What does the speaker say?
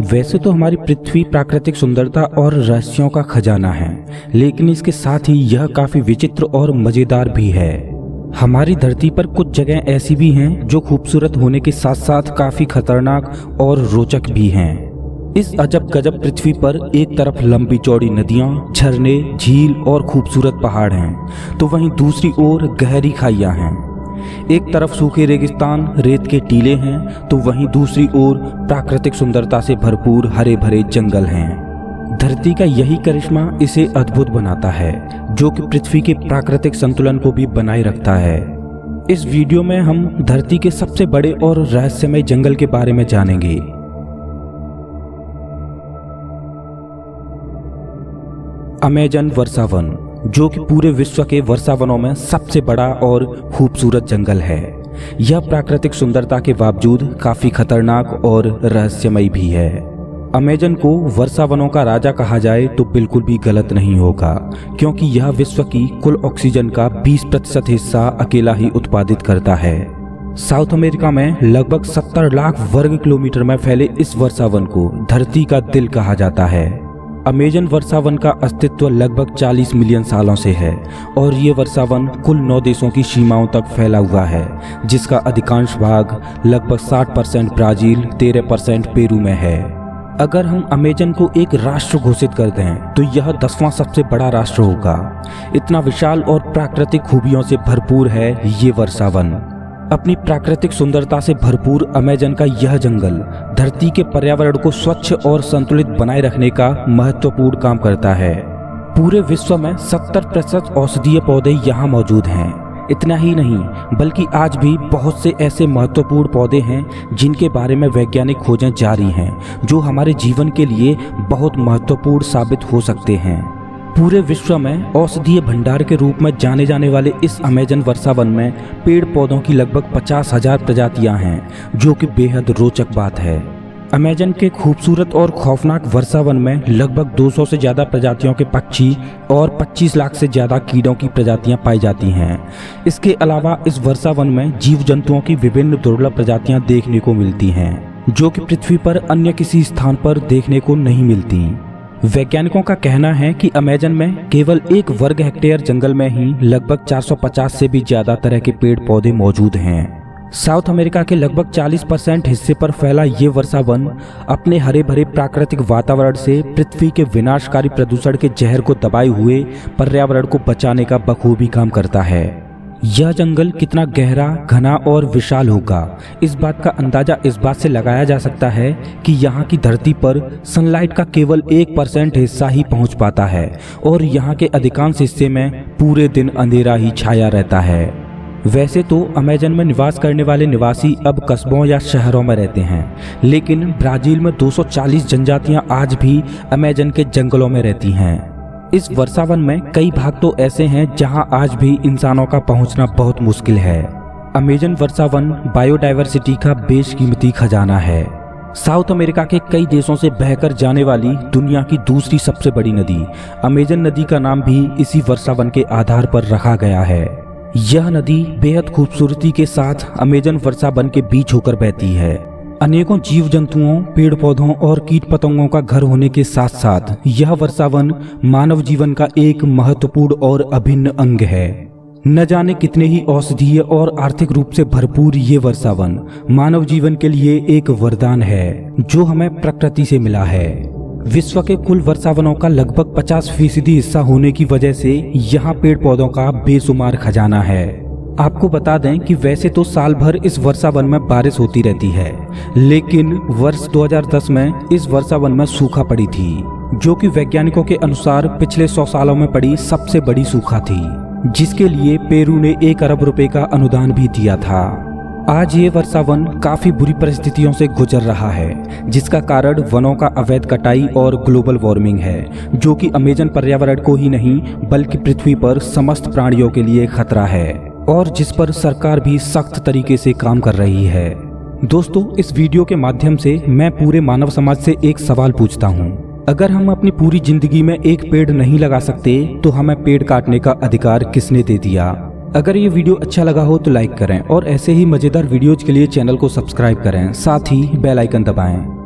वैसे तो हमारी पृथ्वी प्राकृतिक सुंदरता और रहस्यों का खजाना है, लेकिन इसके साथ ही यह काफी विचित्र और मजेदार भी है। हमारी धरती पर कुछ जगह ऐसी भी हैं जो खूबसूरत होने के साथ साथ काफी खतरनाक और रोचक भी हैं। इस अजब गजब पृथ्वी पर एक तरफ लंबी चौड़ी नदियां, झरने, झील और खूबसूरत पहाड़ हैं, तो वहीं दूसरी ओर गहरी खाइयां हैं। एक तरफ सूखे रेगिस्तान, रेत के टीले हैं, तो वहीं दूसरी ओर प्राकृतिक सुंदरता से भरपूर हरे भरे जंगल हैं। धरती का यही करिश्मा इसे अद्भुत बनाता है, जो कि पृथ्वी के प्राकृतिक संतुलन को भी बनाए रखता है। इस वीडियो में हम धरती के सबसे बड़े और रहस्यमय जंगल के बारे में जानेंगे। अमेजन वर्षावन, जो कि पूरे विश्व के वर्षावनों में सबसे बड़ा और खूबसूरत जंगल है। यह प्राकृतिक सुंदरता के बावजूद काफी खतरनाक और रहस्यमय भी है। अमेजन को वर्षावनों का राजा कहा जाए तो बिल्कुल भी गलत नहीं होगा, क्योंकि यह विश्व की कुल ऑक्सीजन का 20% हिस्सा अकेला ही उत्पादित करता है। साउथ अमेरिका में लगभग 70 लाख वर्ग किलोमीटर में फैले इस वर्षावन को धरती का दिल कहा जाता है। अमेजन वर्षावन का अस्तित्व लगभग 40 मिलियन सालों से है और ये वर्षावन कुल 9 देशों की सीमाओं तक फैला हुआ है, जिसका अधिकांश भाग लगभग 60% ब्राजील, 13% पेरू में है। अगर हम अमेजन को एक राष्ट्र घोषित कर दें तो यह 10वां सबसे बड़ा राष्ट्र होगा। इतना विशाल और प्राकृतिक खूबियों से भरपूर है ये वर्षावन। अपनी प्राकृतिक सुंदरता से भरपूर अमेजन का यह जंगल धरती के पर्यावरण को स्वच्छ और संतुलित बनाए रखने का महत्वपूर्ण काम करता है। पूरे विश्व में 70% औषधीय पौधे यहाँ मौजूद हैं। इतना ही नहीं, बल्कि आज भी बहुत से ऐसे महत्वपूर्ण पौधे हैं जिनके बारे में वैज्ञानिक खोजें जारी हैं, जो हमारे जीवन के लिए बहुत महत्वपूर्ण साबित हो सकते हैं। पूरे विश्व में औषधीय भंडार के रूप में जाने जाने वाले इस अमेजन वर्षावन में पेड़ पौधों की लगभग 50,000 प्रजातियां हैं, जो कि बेहद रोचक बात है। अमेजन के खूबसूरत और खौफनाक वर्षावन में लगभग 200 से ज्यादा प्रजातियों के पक्षी और 25 लाख से ज्यादा कीड़ों की प्रजातियां पाई जाती हैं। इसके अलावा इस वर्षावन में जीव जंतुओं की विभिन्न दुर्लभ प्रजातियां देखने को मिलती हैं, जो कि पृथ्वी पर अन्य किसी स्थान पर देखने को नहीं मिलती। वैज्ञानिकों का कहना है कि अमेजन में केवल 1 वर्ग हेक्टेयर जंगल में ही लगभग 450 से भी ज्यादा तरह के पेड़ पौधे मौजूद हैं। साउथ अमेरिका के लगभग 40% हिस्से पर फैला ये वर्षावन अपने हरे भरे प्राकृतिक वातावरण से पृथ्वी के विनाशकारी प्रदूषण के जहर को दबाए हुए पर्यावरण को बचाने का बखूबी काम करता है। यह जंगल कितना गहरा, घना और विशाल होगा, इस बात का अंदाजा इस बात से लगाया जा सकता है कि यहाँ की धरती पर सनलाइट का केवल 1% हिस्सा ही पहुँच पाता है और यहाँ के अधिकांश हिस्से में पूरे दिन अंधेरा ही छाया रहता है। वैसे तो अमेजन में निवास करने वाले निवासी अब कस्बों या शहरों में रहते हैं, लेकिन ब्राजील में 240 जनजातियां आज भी अमेजन के जंगलों में रहती हैं। इस वर्षावन में कई भाग तो ऐसे हैं जहां आज भी इंसानों का पहुंचना बहुत मुश्किल है। अमेजन वर्षावन बायोडायवर्सिटी का बेशकीमती खजाना है। साउथ अमेरिका के कई देशों से बहकर जाने वाली दुनिया की दूसरी सबसे बड़ी नदी अमेजन नदी का नाम भी इसी वर्षावन के आधार पर रखा गया है। यह नदी बेहद खूबसूरती के साथ अमेजन वर्षावन के बीच होकर बहती है। अनेकों जीव जंतुओं, पेड़ पौधों और कीट पतंगों का घर होने के साथ साथ यह वर्षावन मानव जीवन का एक महत्वपूर्ण और अभिन्न अंग है। न जाने कितने ही औषधीय और आर्थिक रूप से भरपूर ये वर्षावन मानव जीवन के लिए एक वरदान है, जो हमें प्रकृति से मिला है। विश्व के कुल वर्षावनों का लगभग 50% हिस्सा होने की वजह से यहाँ पेड़ पौधों का बेशुमार खजाना है। आपको बता दें कि वैसे तो साल भर इस वर्षावन में बारिश होती रहती है, लेकिन वर्ष 2010 में इस वर्षावन में सूखा पड़ी थी, जो कि वैज्ञानिकों के अनुसार पिछले 100 सालों में पड़ी सबसे बड़ी सूखा थी, जिसके लिए पेरू ने 1 अरब रुपए का अनुदान भी दिया था। आज ये वर्षावन काफी बुरी परिस्थितियों से गुजर रहा है, जिसका कारण वनों का अवैध कटाई और ग्लोबल वार्मिंग है, जो कि अमेजन पर्यावरण को ही नहीं बल्कि पृथ्वी पर समस्त प्राणियों के लिए खतरा है और जिस पर सरकार भी सख्त तरीके से काम कर रही है। दोस्तों, इस वीडियो के माध्यम से मैं पूरे मानव समाज से एक सवाल पूछता हूँ। अगर हम अपनी पूरी जिंदगी में एक पेड़ नहीं लगा सकते तो हमें पेड़ काटने का अधिकार किसने दे दिया? अगर ये वीडियो अच्छा लगा हो तो लाइक करें और ऐसे ही मजेदार वीडियोज के लिए चैनल को सब्सक्राइब करें, साथ ही बेल आइकन दबाएं।